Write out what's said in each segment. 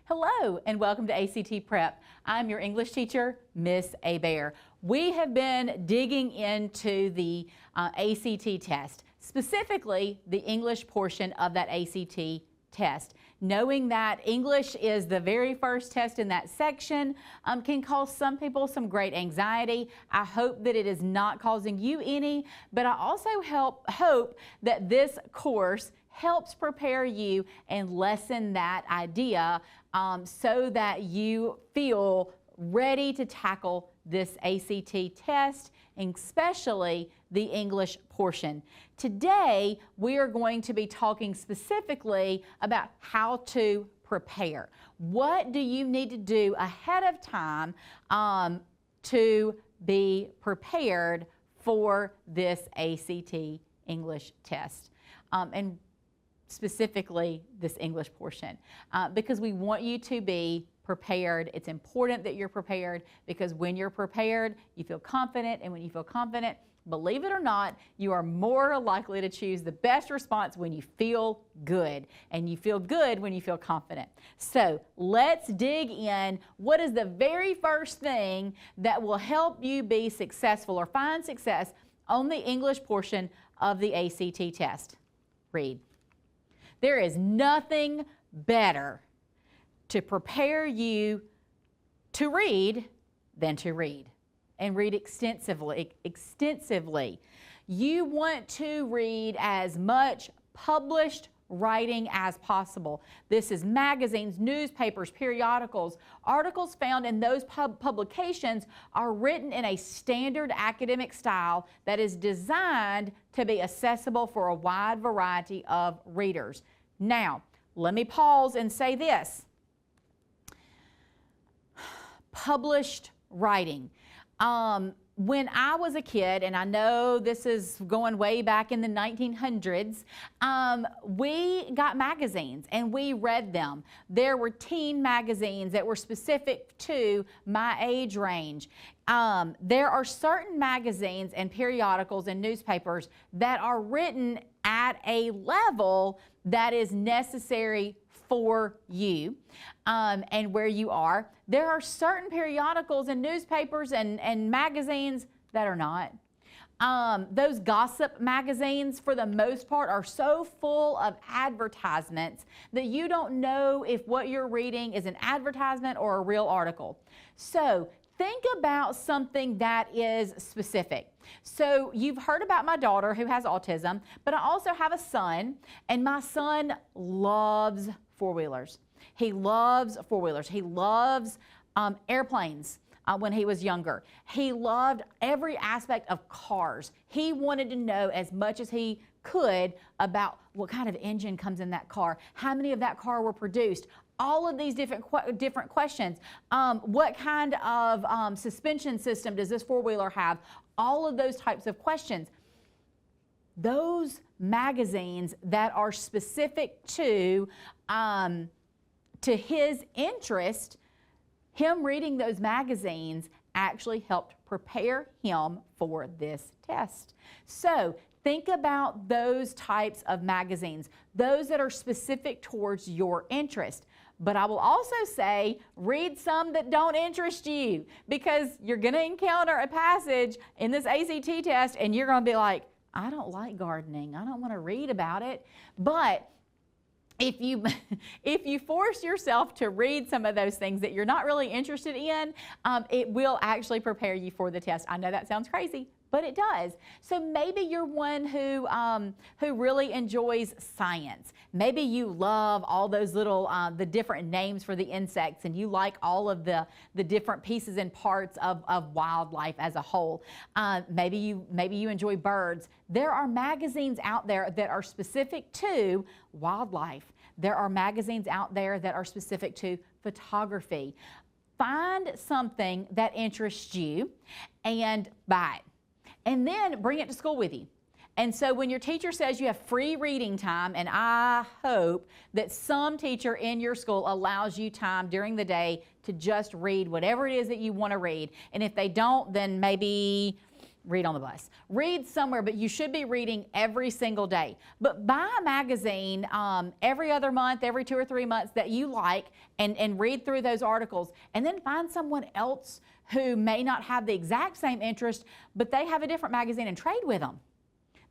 Hello and welcome to ACT Prep. I'm your English teacher, Miss Hebert. We have been digging into the ACT test, specifically the English portion of that ACT test. Knowing that English is the very first test in that section can cause some people some great anxiety. I hope that it is not causing you any, but I also hope that this course helps prepare you and lessen that idea so that you feel ready to tackle this ACT test, and especially the English portion. Today, we are going to be talking specifically about how to prepare. What do you need to do ahead of time to be prepared for this ACT English test? And specifically this English portion, because we want you to be prepared. It's important that you're prepared, because when you're prepared, you feel confident, and when you feel confident, believe it or not, you are more likely to choose the best response when you feel good, and you feel good when you feel confident. So let's dig in. What is the very first thing that will help you be successful or find success on the English portion of the ACT test? Read. There is nothing better to prepare you to read than to read, and read extensively. You want to read as much published writing as possible. This is magazines, newspapers, periodicals. Articles found in those publications are written in a standard academic style that is designed to be accessible for a wide variety of readers. Now, let me pause and say this. Published writing. When I was a kid, and I know this is going way back in the 1900s, we got magazines and we read them. There were teen magazines that were specific to my age range. There are certain magazines and periodicals and newspapers that are written at a level that is necessary for you and where you are. There are certain periodicals and newspapers and magazines that are not. Those gossip magazines, for the most part, are so full of advertisements that you don't know if what you're reading is an advertisement or a real article. So think about something that is specific. So you've heard about my daughter who has autism, but I also have a son, and my son loves four-wheelers. He loves four-wheelers. He loves airplanes. When he was younger, he loved every aspect of cars. He wanted to know as much as he could about what kind of engine comes in that car, how many of that car were produced, all of these different questions. What kind of suspension system does this four-wheeler have? All of those types of questions. Those magazines that are specific to his interest, him reading those magazines actually helped prepare him for this test. So think about those types of magazines, those that are specific towards your interest. But I will also say, read some that don't interest you, because you're going to encounter a passage in this ACT test and you're going to be like, I don't like gardening. I don't want to read about it. But if you force yourself to read some of those things that you're not really interested in, it will actually prepare you for the test. I know that sounds crazy, but it does. So maybe you're one who really enjoys science. Maybe you love all those little, the different names for the insects, and you like all of the different pieces and parts of wildlife as a whole. Maybe you enjoy birds. There are magazines out there that are specific to wildlife. There are magazines out there that are specific to photography. Find something that interests you and buy it. And then bring it to school with you. And so when your teacher says you have free reading time, and I hope that some teacher in your school allows you time during the day to just read whatever it is that you want to read. And if they don't, then maybe read on the bus. Read somewhere, but you should be reading every single day. But buy a magazine every other month, every 2 or 3 months that you like, and read through those articles. And then find someone else who may not have the exact same interest, but they have a different magazine, and trade with them.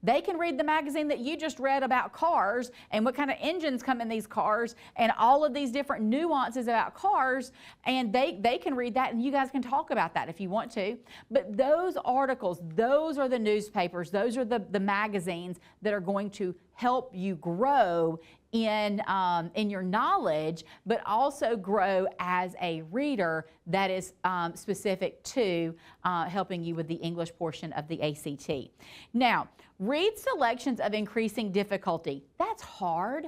They can read the magazine that you just read about cars and what kind of engines come in these cars and all of these different nuances about cars, and they can read that, and you guys can talk about that if you want to. But those articles, those are the newspapers, those are the magazines that are going to help you grow in your knowledge, but also grow as a reader that is specific to helping you with the English portion of the ACT. Now, read selections of increasing difficulty. That's hard.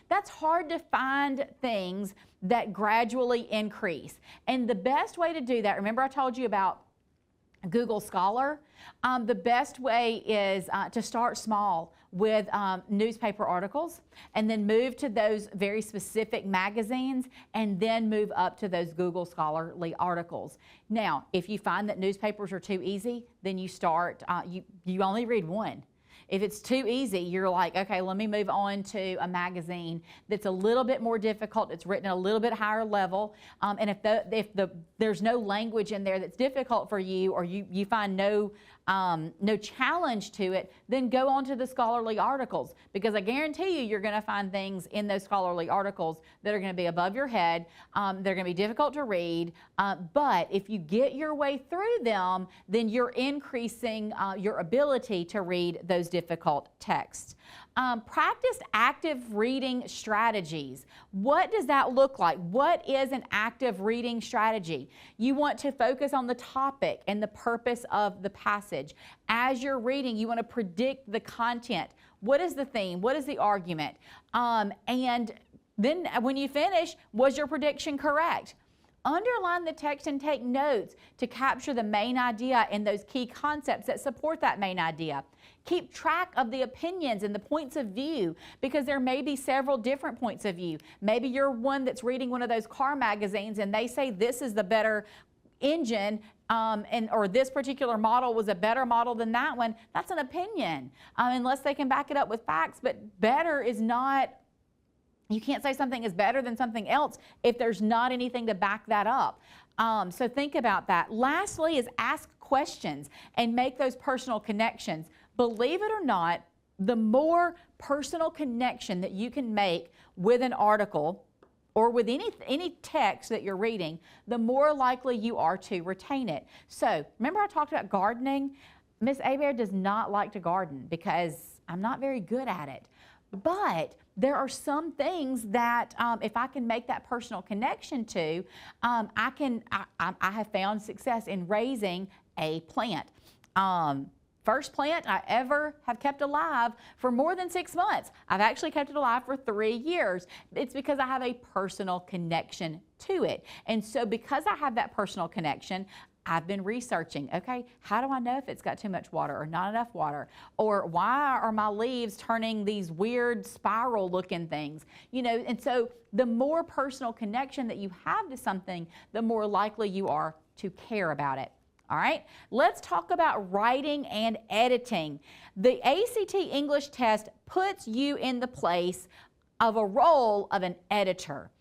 That's hard to find things that gradually increase. And the best way to do that, remember I told you about Google Scholar? The best way is to start small with newspaper articles, and then move to those very specific magazines, and then move up to those Google Scholarly articles. Now, if you find that newspapers are too easy, then you start, you only read one. If it's too easy, you're like, okay, let me move on to a magazine that's a little bit more difficult, it's written at a little bit higher level, and if there's no language in there that's difficult for you, or you find no challenge to it, then go on to the scholarly articles, because I guarantee you, you're going to find things in those scholarly articles that are going to be above your head. They're going to be difficult to read, but if you get your way through them, then you're increasing your ability to read those difficult texts. Practice active reading strategies. What does that look like? What is an active reading strategy? You want to focus on the topic and the purpose of the passage. As you're reading, you want to predict the content. What is the theme? What is the argument? And then when you finish, was your prediction correct? Underline the text and take notes to capture the main idea and those key concepts that support that main idea. Keep track of the opinions and the points of view, because there may be several different points of view. Maybe you're one that's reading one of those car magazines and they say this is the better engine, or this particular model was a better model than that one. That's an opinion, unless they can back it up with facts. But better is not, you can't say something is better than something else if there's not anything to back that up. So think about that. Lastly is ask questions and make those personal connections. Believe it or not, the more personal connection that you can make with an article or with any text that you're reading, the more likely you are to retain it. So remember I talked about gardening? Miss Hebert does not like to garden because I'm not very good at it. But there are some things that if I can make that personal connection to, I have found success in raising a plant. First plant I ever have kept alive for more than 6 months. I've actually kept it alive for 3 years. It's because I have a personal connection to it. And so because I have that personal connection, I've been researching, okay, how do I know if it's got too much water or not enough water? Or why are my leaves turning these weird spiral looking things? You know, and so the more personal connection that you have to something, the more likely you are to care about it. All right, let's talk about writing and editing. The ACT English test puts you in the place of a role of an editor.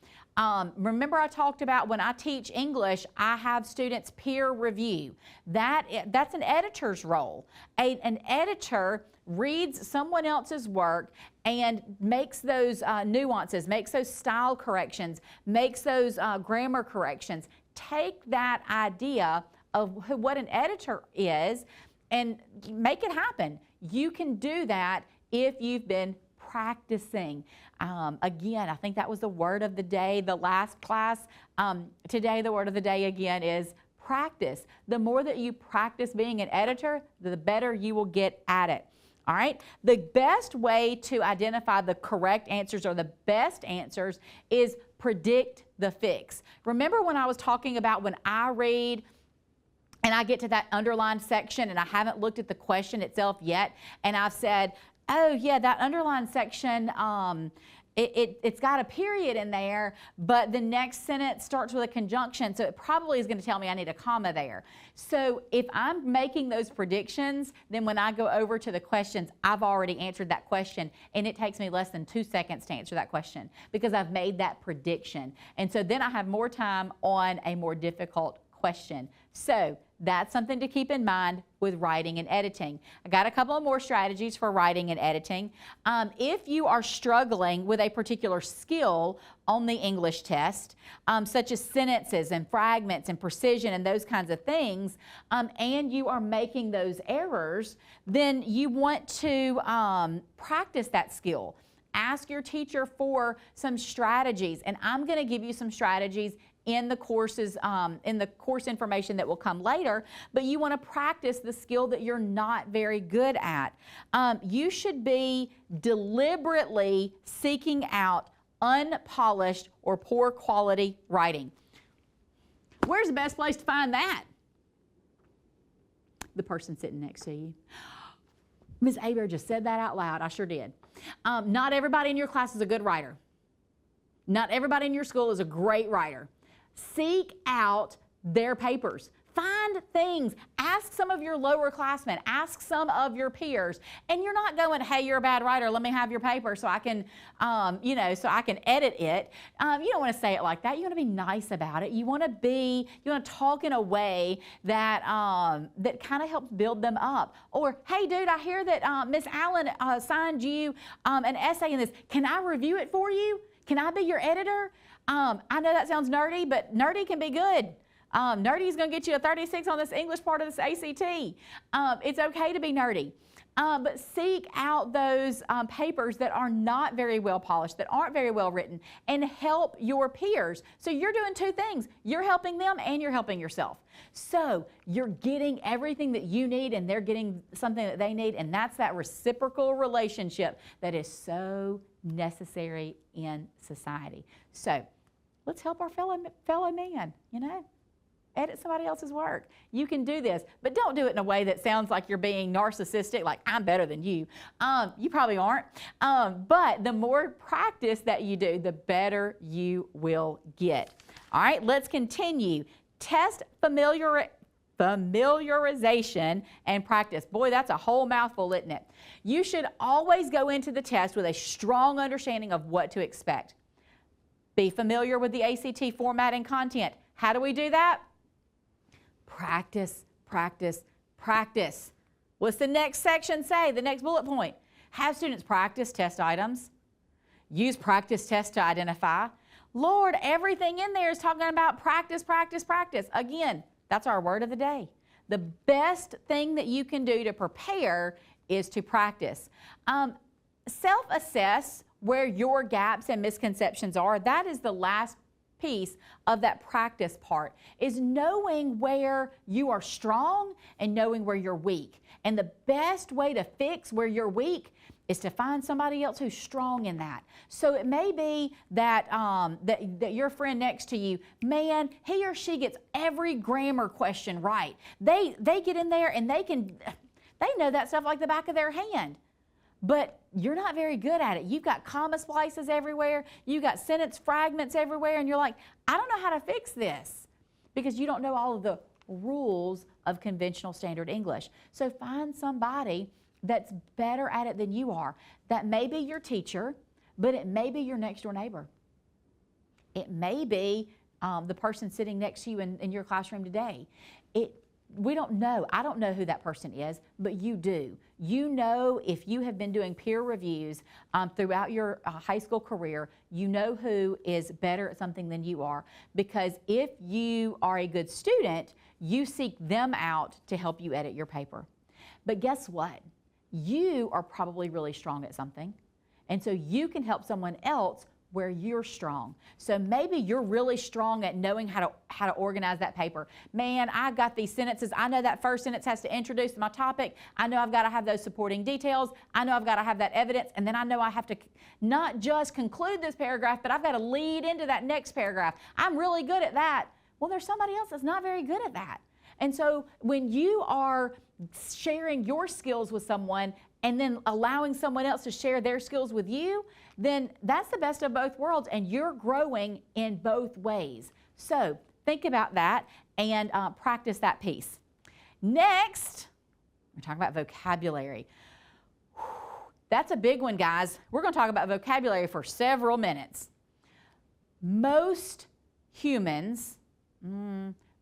Remember I talked about when I teach English, I have students peer review. That's an editor's role. An editor reads someone else's work and makes those nuances, makes those style corrections, makes those grammar corrections. Take that idea of what an editor is and make it happen. You can do that if you've been practicing. Again, I think that was the word of the day, the last class. Today, the word of the day again is practice. The more that you practice being an editor, the better you will get at it. All right? The best way to identify the correct answers or the best answers is predict the fix. Remember when I was talking about when I read and I get to that underlined section and I haven't looked at the question itself yet, and I've said, oh yeah, that underlined section, it's got a period in there, but the next sentence starts with a conjunction, so it probably is going to tell me I need a comma there. So if I'm making those predictions, then when I go over to the questions, I've already answered that question, and it takes me less than 2 seconds to answer that question because I've made that prediction. And so then I have more time on a more difficult question. So that's something to keep in mind with writing and editing. I got a couple of more strategies for writing and editing. If you are struggling with a particular skill on the English test, such as sentences and fragments and precision and those kinds of things, and you are making those errors, then you want to practice that skill. Ask your teacher for some strategies, and I'm going to give you some strategies in the courses, in the course information that will come later, but you want to practice the skill that you're not very good at. You should be deliberately seeking out unpolished or poor quality writing. Where's the best place to find that? The person sitting next to you. Ms. Abear just said that out loud. I sure did. Not everybody in your class is a good writer. Not everybody in your school is a great writer. Seek out their papers. Find things. Ask some of your lower classmen. Ask some of your peers. And you're not going, hey, you're a bad writer. Let me have your paper so I can, so I can edit it. You don't want to say it like that. You want to be nice about it. You want to talk in a way that that kind of helps build them up. Or, hey, dude, I hear that Miss Allen signed you an essay in this. Can I review it for you? Can I be your editor? I know that sounds nerdy, but nerdy can be good. Nerdy is going to get you a 36 on this English part of this ACT. It's okay to be nerdy. But seek out those papers that are not very well polished, that aren't very well written, and help your peers. So you're doing two things. You're helping them and you're helping yourself. So you're getting everything that you need and they're getting something that they need, and that's that reciprocal relationship that is so necessary in society. So let's help our fellow man, Edit somebody else's work. You can do this, but don't do it in a way that sounds like you're being narcissistic, like I'm better than you. You probably aren't. But the more practice that you do, the better you will get. All right, let's continue. Test familiarization and practice. Boy, that's a whole mouthful, isn't it? You should always go into the test with a strong understanding of what to expect. Be familiar with the ACT format and content. How do we do that? Practice, practice, practice. What's the next section say? The next bullet point. Have students practice test items. Use practice tests to identify. Lord, everything in there is talking about practice, practice, practice. Again, that's our word of the day. The best thing that you can do to prepare is to practice. Self-assess where your gaps and misconceptions are. That is the last piece of that practice part, is knowing where you are strong and knowing where you're weak. And the best way to fix where you're weak is to find somebody else who's strong in that. So it may be that, that your friend next to you, man, he or she gets every grammar question right. They get in there and they know that stuff like the back of their hand. But you're not very good at it. You've got comma splices everywhere. You've got sentence fragments everywhere. And you're like, I don't know how to fix this, because you don't know all of the rules of conventional standard English. So find somebody that's better at it than you are. That may be your teacher, but it may be your next door neighbor. It may be the person sitting next to you in your classroom today. We don't know. I don't know who that person is, but you do. You know, if you have been doing peer reviews throughout your high school career, you know who is better at something than you are. Because if you are a good student, you seek them out to help you edit your paper. But guess what? You are probably really strong at something. And so you can help someone else where you're strong. So maybe you're really strong at knowing how to organize that paper. Man, I've got these sentences. I know that first sentence has to introduce my topic. I know I've got to have those supporting details. I know I've got to have that evidence. And then I know I have to not just conclude this paragraph, but I've got to lead into that next paragraph. I'm really good at that. Well, there's somebody else that's not very good at that. And so when you are sharing your skills with someone, and then allowing someone else to share their skills with you, then that's the best of both worlds, and you're growing in both ways. So think about that and practice that piece. Next, we're talking about vocabulary. That's a big one, guys. We're going to talk about vocabulary for several minutes. Most humans,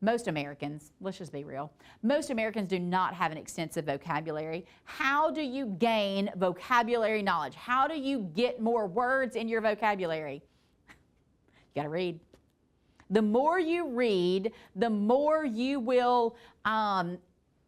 most Americans, let's just be real, most Americans do not have an extensive vocabulary. How do you gain vocabulary knowledge? How do you get more words in your vocabulary? You got to read. The more you read, the more you will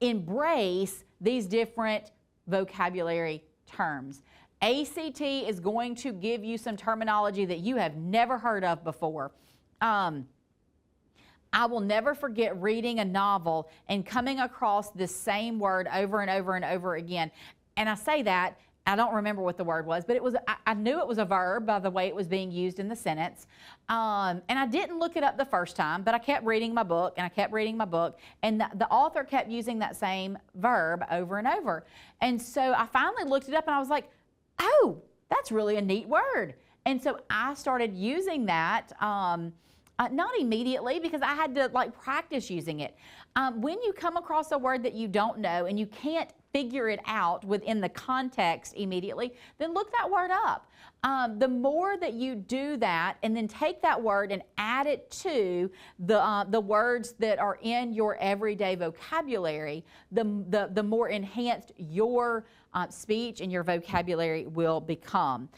embrace these different vocabulary terms. ACT is going to give you some terminology that you have never heard of before. I will never forget reading a novel and coming across this same word over and over and over again. And I say that, I don't remember what the word was, but it was, I knew it was a verb by the way it was being used in the sentence. And I didn't look it up the first time, but I kept reading my book and I kept reading my book, and the author kept using that same verb over and over. And so I finally looked it up and I was like, oh, that's really a neat word. And so I started using that, not immediately because I had to practice using it. When you come across a word that you don't know and you can't figure it out within the context immediately, then look that word up. The more that you do that and then take that word and add it to the words that are in your everyday vocabulary, the more enhanced your speech and your vocabulary will become.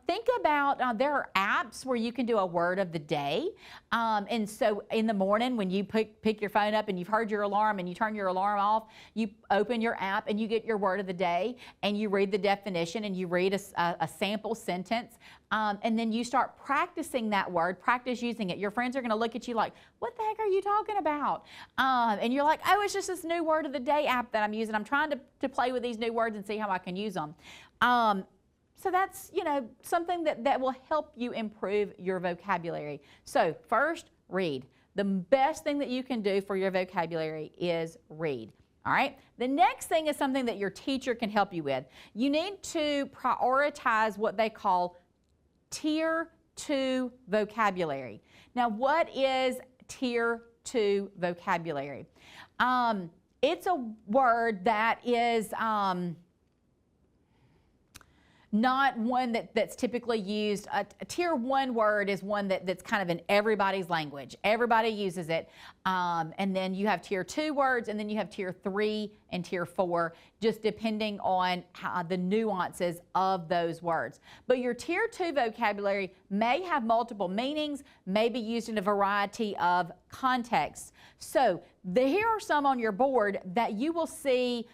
Think about, there are apps where you can do a word of the day. And so in the morning when you pick your phone up and you've heard your alarm and you turn your alarm off, you open your app and you get your word of the day and you read the definition and you read a sample sentence. And then you start practicing that word, practice using it. Your friends are going to look at you like, what the heck are you talking about? And you're like, oh, it's just this new word of the day app that I'm using. I'm trying to play with these new words and see how I can use them. So that's, something that will help you improve your vocabulary. So first, read. The best thing that you can do for your vocabulary is read. All right. The next thing is something that your teacher can help you with. You need to prioritize what they call Tier 2 vocabulary. Now, what is Tier 2 vocabulary? It's a word that is not one that's typically used. A Tier 1 word is one that's kind of in everybody's language. Everybody uses it. And then you have Tier 2 words, and then you have Tier 3 and Tier 4, just depending on the nuances of those words. But your Tier 2 vocabulary may have multiple meanings, may be used in a variety of contexts. So here are some on your board that you will see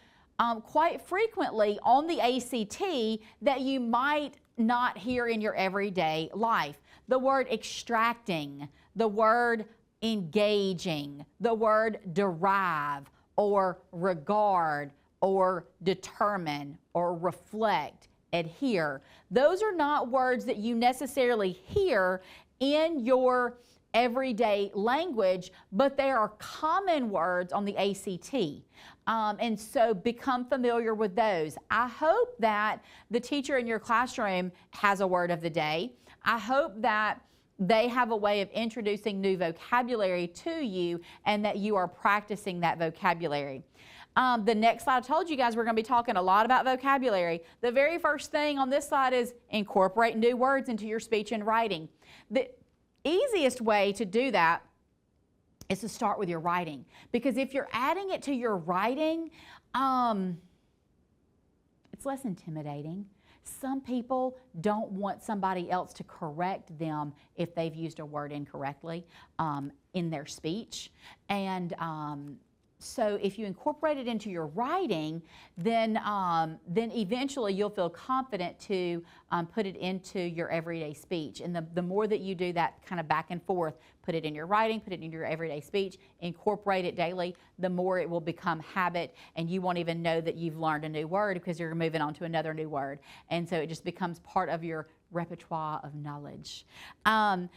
quite frequently on the ACT that you might not hear in your everyday life. The word extracting, the word engaging, the word derive or regard or determine or reflect, adhere. Those are not words that you necessarily hear in your everyday language, but they are common words on the ACT. And so become familiar with those. I hope that the teacher in your classroom has a word of the day. I hope that they have a way of introducing new vocabulary to you and that you are practicing that vocabulary. The next slide, I told you guys we're going to be talking a lot about vocabulary. The very first thing on this slide is incorporate new words into your speech and writing. The easiest way to do that is to start with your writing, because if you're adding it to your writing, it's less intimidating. Some people don't want somebody else to correct them if they've used a word incorrectly in their speech. And so if you incorporate it into your writing, then eventually you'll feel confident to put it into your everyday speech. And the more that you do that kind of back and forth, put it in your writing, put it in your everyday speech, incorporate it daily, the more it will become habit, and you won't even know that you've learned a new word because you're moving on to another new word. And so it just becomes part of your repertoire of knowledge.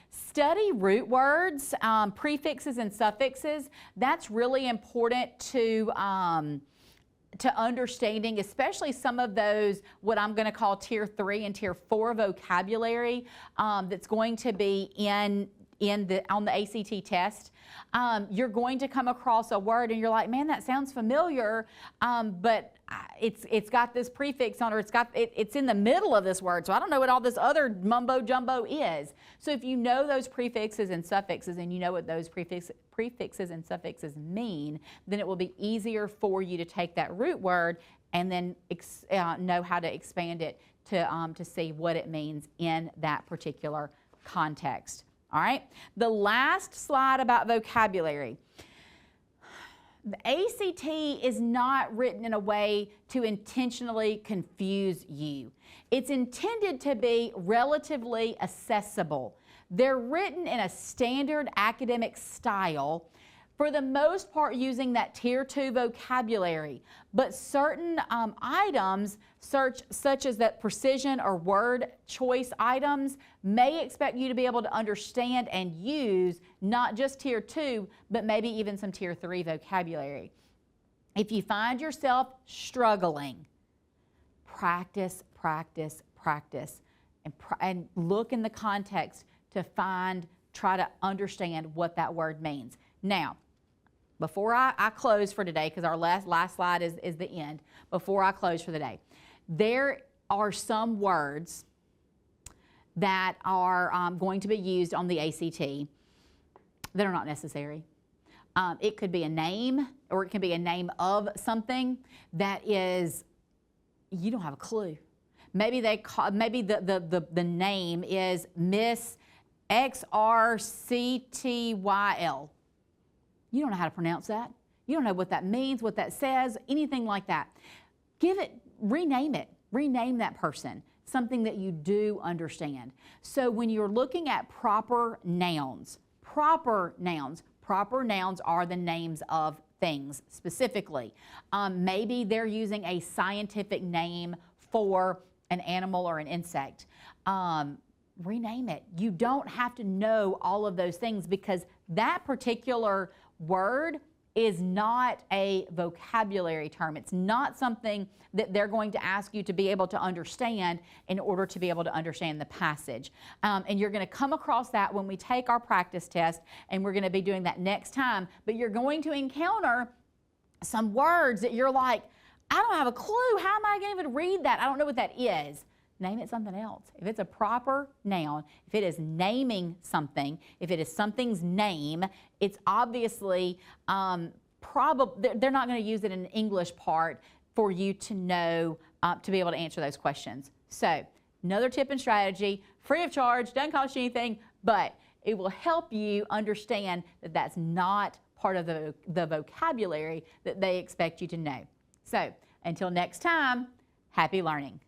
Study root words, prefixes and suffixes. That's really important to to understanding, especially some of those, what I'm going to call tier 3 and tier 4 vocabulary that's going to be on the ACT test. You're going to come across a word and you're like, man, that sounds familiar, but it's got this prefix on, or it's in the middle of this word, so I don't know what all this other mumbo jumbo is. So if you know those prefixes and suffixes, and you know what those prefixes and suffixes mean, then it will be easier for you to take that root word and then know how to expand it to see what it means in that particular context. All right, the last slide about vocabulary. The ACT is not written in a way to intentionally confuse you. It's intended to be relatively accessible. They're written in a standard academic style, for the most part using that tier 2 vocabulary, but certain items, such as that precision or word choice items, may expect you to be able to understand and use not just tier 2, but maybe even some tier 3 vocabulary. If you find yourself struggling, practice, practice, practice, and look in the context to try to understand what that word means. Now, before I close for today, because our last slide is the end, before I close for the day, there are some words that are going to be used on the ACT that are not necessary. It could be a name, or it can be a name of something that is, you don't have a clue. Maybe the name is Miss XRCTYL. You don't know how to pronounce that. You don't know what that means, what that says, anything like that. Rename it. Rename that person, something that you do understand. So when you're looking at proper nouns are the names of things specifically. Maybe they're using a scientific name for an animal or an insect. Rename it. You don't have to know all of those things, because that particular word is not a vocabulary term. It's not something that they're going to ask you to be able to understand in order to be able to understand the passage. And you're going to come across that when we take our practice test, and we're going to be doing that next time. But you're going to encounter some words that you're like, I don't have a clue. How am I going to even read that? I don't know what that is. Name it something else. If it's a proper noun, if it is naming something, if it is something's name, it's obviously they're not going to use it in an English part for you to know, to be able to answer those questions. So another tip and strategy, free of charge, doesn't cost you anything, but it will help you understand that that's not part of the vocabulary that they expect you to know. So until next time, happy learning.